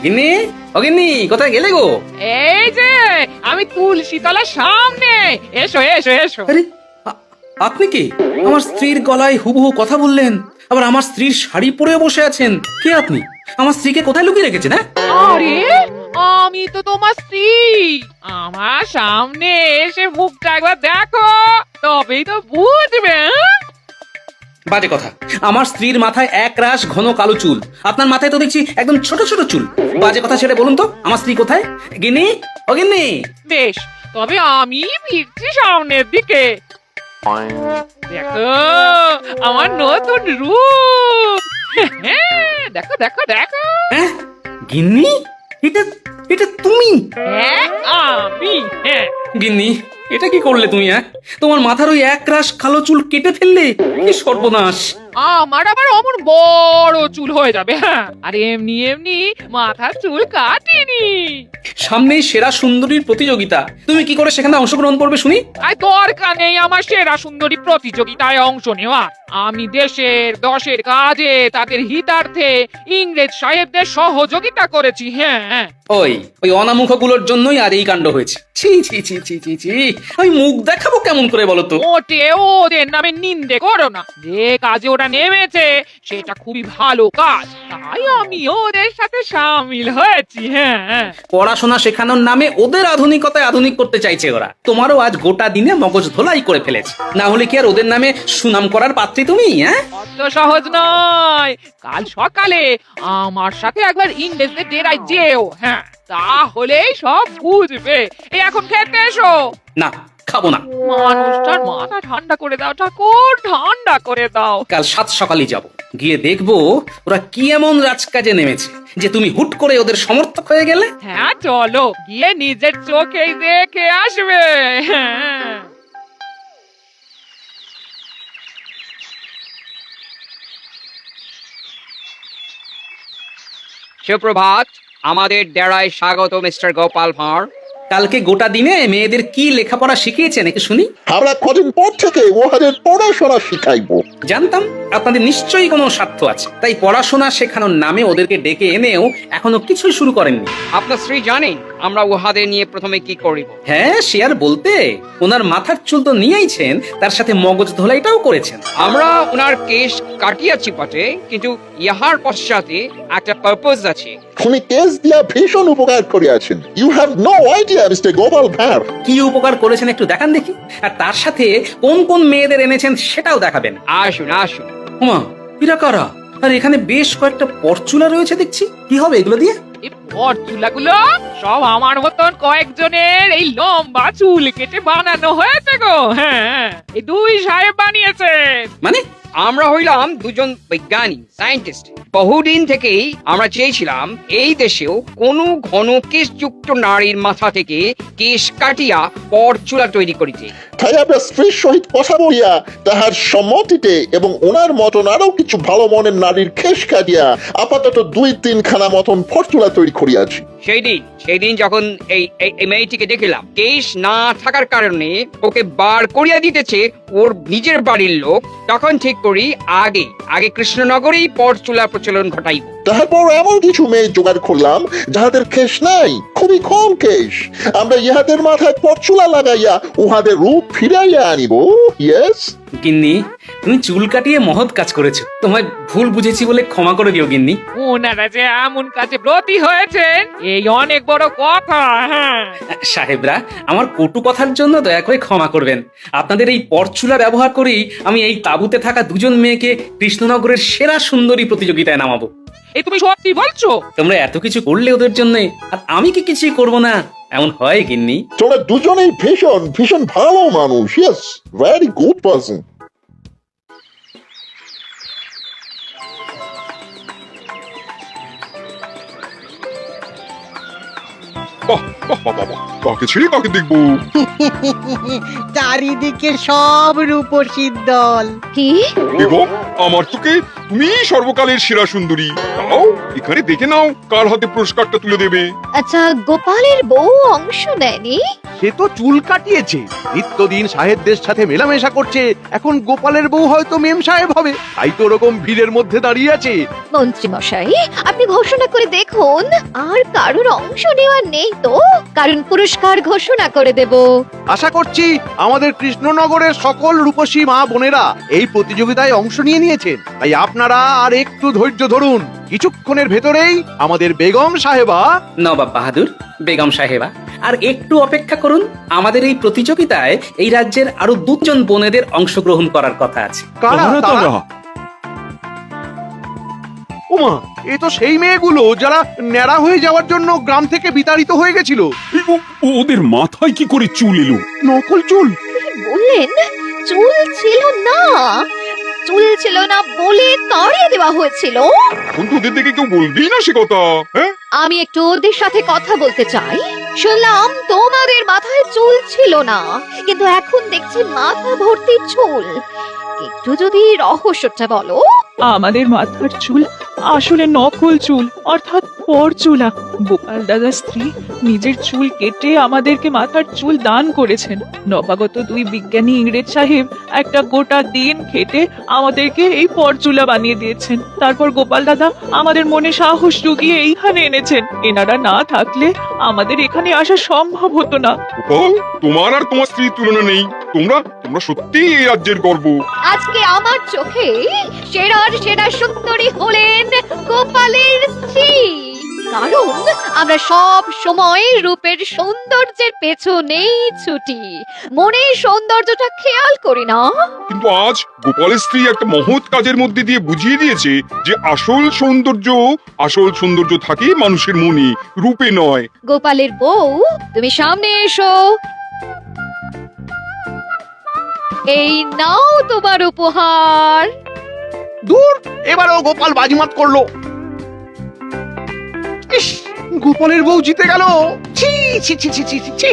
গিন্নি, ও গিন্নি, কোথায় গেলে গো? এই যে আমি তুলসী তলার সামনে। এসো এসো এসো। আরে, আপনি কি আমার স্ত্রীর গলায় হুবহু কথা বললেন, আবার আমার স্ত্রীর শাড়ি পরে বসে আছেন? কে আপনি? আমার স্ত্রীকে কোথায় লুকিয়ে রেখেছেন? হ্যাঁ, আরে আমি তো তোমার স্ত্রী। আমার সামনে এসে মুখটা একবার দেখো, তবেই তো বুঝবে। বাজে কথা। আমার স্ত্রীর মাথায় এক রাশ ঘন কালো চুল, আপনার মাথায় তো দেখছি একদম ছোট ছোট চুল। বাজে কথা ছেড়ে বলুন তো, আমার স্ত্রী কোথায়? গিন্নি, ও গিন্নি। বেশ, তবে আমি ফিরছি সামনের দিকে। দেখো আমার নতুন রূপ। দেখো দেখো দেখো। হ্যাঁ, গিন্নি, এটা এটা তুমি? হ্যাঁ আমি। হ্যাঁ গিন্নি, এটা কি করলে তুমি? হ্যাঁ, তোমার মাথার ওই এক রাশ কালো চুল কেটে ফেললে, কি সর্বনাশ! আমার আবার অমন বড় চুল হয়ে যাবে। হ্যাঁ, আর এমনি এমনি মাথার চুল কাটিনি। সামনেই সেরা সুন্দরীর প্রতিযোগিতা, তুমি কি করে সেখানে অংশগ্রহণ করবে শুনি? আর দরকার নেই আমার সেরা সুন্দরী প্রতিযোগিতায় অংশ নেওয়ার। আমি দেশের দশের কাজে তাদের হিতার্থে ইংরেজ সাহেবদের সহযোগিতা করেছি। হ্যাঁ ওই অনামুখগুলোর জন্যই আর এই কাণ্ড হয়েছে। ছি ছি ছি ছি ছি ছি, আমি মুখ দেখাবো কেমন করে বলো তো? মোটেও ওদের নামে নিন্দে করো না। যে কাজে ওরা নেমেছে সেটা খুবই ভালো কাজ, তাই আমি ওদের সাথে সামিল হয়েছি। হ্যাঁ পড়াশোনা শেখানোর নামে ওদের আধুনিকতায় আধুনিক করতে চাইছে ওরা। তোমারও আজ গোটা দিনে মগজ ধোলাই করে ফেলেছে। না হলে কি আর ওদের নামে সুনাম করার পাত্রী তুমি? হ্যাঁ, অত সহজ নয়। কাল সকালে আমার সাথে একবার ইংরেজদের ডেরায় যেও। হ্যাঁ, তাহলেই সব বুঝবে। এই এখন খেতে এসো। না, খাবো না। মানুষটার মাথা ঠান্ডা করে দাও ঠাকুর, ঠান্ডা করে দাও। কাল সাত সকালে যাব, গিয়ে দেখবো ওরা কি এমন রাজকাজে নেমেছে যে তুমি হুট করে ওদের সমর্থক হয়ে গেলে। হ্যাঁ চলো, গিয়ে নিজের চোখেই দেখে আসবে। হ্যাঁ সুপ্রভাত, আমাদের ডেরায় স্বাগত মিস্টার গোপাল ভাঁড়। কালকে গোটা দিনে মেয়েদের কি লেখাপড়া শিখিয়েছেন একটু শুনি। আমরা কদিন পর থেকে ওদের পড়াশোনা শিখাইবো। জানতাম আপনাদের নিশ্চয়ই কোনো স্বার্থ আছে, তাই পড়াশোনা শেখানোর নামে ওদেরকে ডেকে এনেও এখনো কিছুই শুরু করেননি। আপনার স্ত্রী জানেন আমরা উহাদের নিয়ে প্রথমে কি করিব? হ্যাঁ, সে আর বলতে। ওনার মাথার চুল তো নিয়েইছেন, তার সাথে মগজ ধোলাইটাও করেছেন। আমরা ওনার কেস কাটিয়াছি বটে, কিন্তু ইহার পশ্চাতে একটা পারপোজ আছে। উনি কেস দিয়া ভীষণ উপকার করিয়াছেন। You have no idea mister Gopal Bhar. কি উপকার করেছেন একটু দেখান দেখি, আর তার সাথে কোন কোন মেয়েদের এনেছেন সেটাও দেখাবেন। আসুন আসুন। হুমা, এরা কারা? আর এখানে বেশ কয়েকটা পরচুলা রয়েছে দেখছি, কি হবে এগুলো দিয়ে? এই পরচুলাগুলো সব আমার মতন কয়েকজনের এই লম্বা চুল কেটে বানানো হয়েছে গো। হ্যাঁ, এই দুই সাহেব বানিয়েছে। মানে? আমরা হইলাম দুজন বৈজ্ঞানিক সায়েন্টিস্ট। বহুদিন থেকেই আমরা চেয়েছিলাম এই দেশেও কোনো ঘন কেশযুক্ত নারীর মাথা থেকে কেশ কাটিয়া পরচুলা তৈরি করিতে। তাই আমরা স্ত্রীর সহিত কথা বলিয়া তাহার সম্মতিতে এবং ওনার মতন আরো কিছু ভালো মনের নারীর খেস কাটিয়া আপাতত 2-3 খানা মতন ফরচুলা তৈরি করিয়াছি। সেই দিন যখন এই এই মেয়েটিকে দেখিলাম, কেশ না থাকার কারণে ওকে বার করিয়া দিতেছে ওর নিজের বাড়ির লোক, তখন ঠিক করি আগে কৃষ্ণনগরেই পরচুলা প্রচলন ঘটাইব। তারপর এমন কিছু মেয়ে জোগাড় করলাম যাহাদের কেশ নাই, খুবই কম কেশ। আমরা ইহাদের মাথায় পরচুলা লাগাইয়া উহাদের রূপ ফিরাইয়া আনিব। ইয়েস গিন্নি, তুমি চুল কাটিয়ে মহৎ কাজ করেছো। তোমায় ভুল বুঝেছি বলে ক্ষমা করে দিও গিন্নি। ওনারা যে এমন কাজে ব্রতী হয়েছেন, এই অনেক বড় কথা। হ্যাঁ সাহেবরা, আমার কটু কথার জন্য দয়া করে ক্ষমা করবেন। আপনাদের এই পরচুলা ব্যবহার করেই আমি এই তাঁবুতে থাকা দুজন মেয়েকে কৃষ্ণনগরের সেরা সুন্দরী প্রতিযোগিতায় নামাবো। এই তুমি সত্যি বলছো? তোমরা এত কিছু করলে ওদের জন্য, আর আমি কি কিছুই করবো না? এমন হয় গিন্নি? তোমরা দুজনেই ভীষণ ভীষণ ভালো মানুষ। Yes, very good person. বাহ বাহ বাহ বাহ, কাকে ছেড়ে কাকে দেখবো? চারিদিকে সব রূপসীর দল। কি? বেগম, আমার তোকে তুমি সর্বকালের সেরা সুন্দরী। তাও এখানে দেখে নাও কার হাতে পুরস্কারটা তুলে দেবে। আচ্ছা, গোপালের বউ অংশ নেয়নি? সে তো চুল কাটিয়েছে, নিত্যদিন সাহেবদের সাথে মেলামেশা করছে, এখন গোপালের বউ হয়তো মেম সাহেব হবে, তাই তো ওরকম ভিড়ের মধ্যে দাঁড়িয়ে আছে। মন্ত্রী মশাই, আপনি ঘোষণা করে দেখুন, আর কারোর অংশ নেওয়ার নেই তো, কারণ পুরস্কার ঘোষণা করে দেব। আশা করছি আমাদের কৃষ্ণনগরের সকল রূপসী মা বোনেরা এই প্রতিযোগিতায় অংশ নিয়েছেন, তাই আপনারা আর একটু ধৈর্য ধরুন। কিছুক্ষণের ভেতরেই আমাদের বেগম সাহেবা, নবাব বাহাদুর, বেগম সাহেবা, আর একটু অপেক্ষা করুন। আমাদের এই প্রতিযোগিতায় এই রাজ্যের আরো 2 জন বোনেদের অংশগ্রহণ করার কথা আছে। কারা তারা? ওমা, এ তো সেই মেয়েগুলো যারা ন্যাড়া হয়ে যাওয়ার জন্য গ্রাম থেকে বিতাড়িত হয়ে গেছিল। ওদের মাথায় কি করে চুল এলো? নকল চুল। বললেন চুল ছিল না, চুল ছিল না বলে তাড়িয়ে দেওয়া হয়েছিল। কিন্তু ওদের দেখে কেউ বলবেই না সে কথা। হ্যাঁ, আমি একটু ওদের সাথে কথা বলতে চাই। শুনলাম তোমাদের মাথায় চুল ছিল না, কিন্তু এখন দেখছি মাথা ভর্তি চুল। একটু যদি রহস্যটা বলো। আমাদের মাথার চুল আসলে নকল চুল, অর্থাৎ পরচুলা। গোপাল দাদার স্ত্রী নিজের চুল কেটে আমাদেরকে মাথার চুল দান করেছেন। নবাগত 2 বিজ্ঞানী ইংরেজ সাহেব একটা গোটা দিন খেটে আমাদেরকে এই পরচুলা বানিয়ে দিয়েছেন। তারপর গোপাল দাদা আমাদের মনে সাহস জুগিয়ে এইখানে এনেছেন। এনারা না থাকলে আমাদের এখানে আসা সম্ভব হতো না। গোপাল, তোমার আর তোমার স্ত্রীর তুলনা নেই। তোমরা সত্যি এই রাজ্যের গর্ব। আজকে আমার চোখে সেরার সেরা সুন্দরী হলেন গোপালের স্ত্রী। কারণ আমরা সব সময় রূপের সৌন্দর্যের পেছনেই ছুটি, মনের সৌন্দর্যটা খেয়াল করি না। কিন্তু আজ গোপালের স্ত্রী একটা মহৎ কাজের মধ্যে দিয়ে বুঝিয়ে দিয়েছে যে আসল সৌন্দর্য থাকে মানুষের মনে, রূপে নয়। গোপালের বউ, তুমি সামনে এসো। এই নাও তোমার উপহার। দূর, এবারও গোপাল বাজিমাত করলো। ইস, গোপালের বউ জিতে গেল। ছি ছি ছি ছি ছি ছি।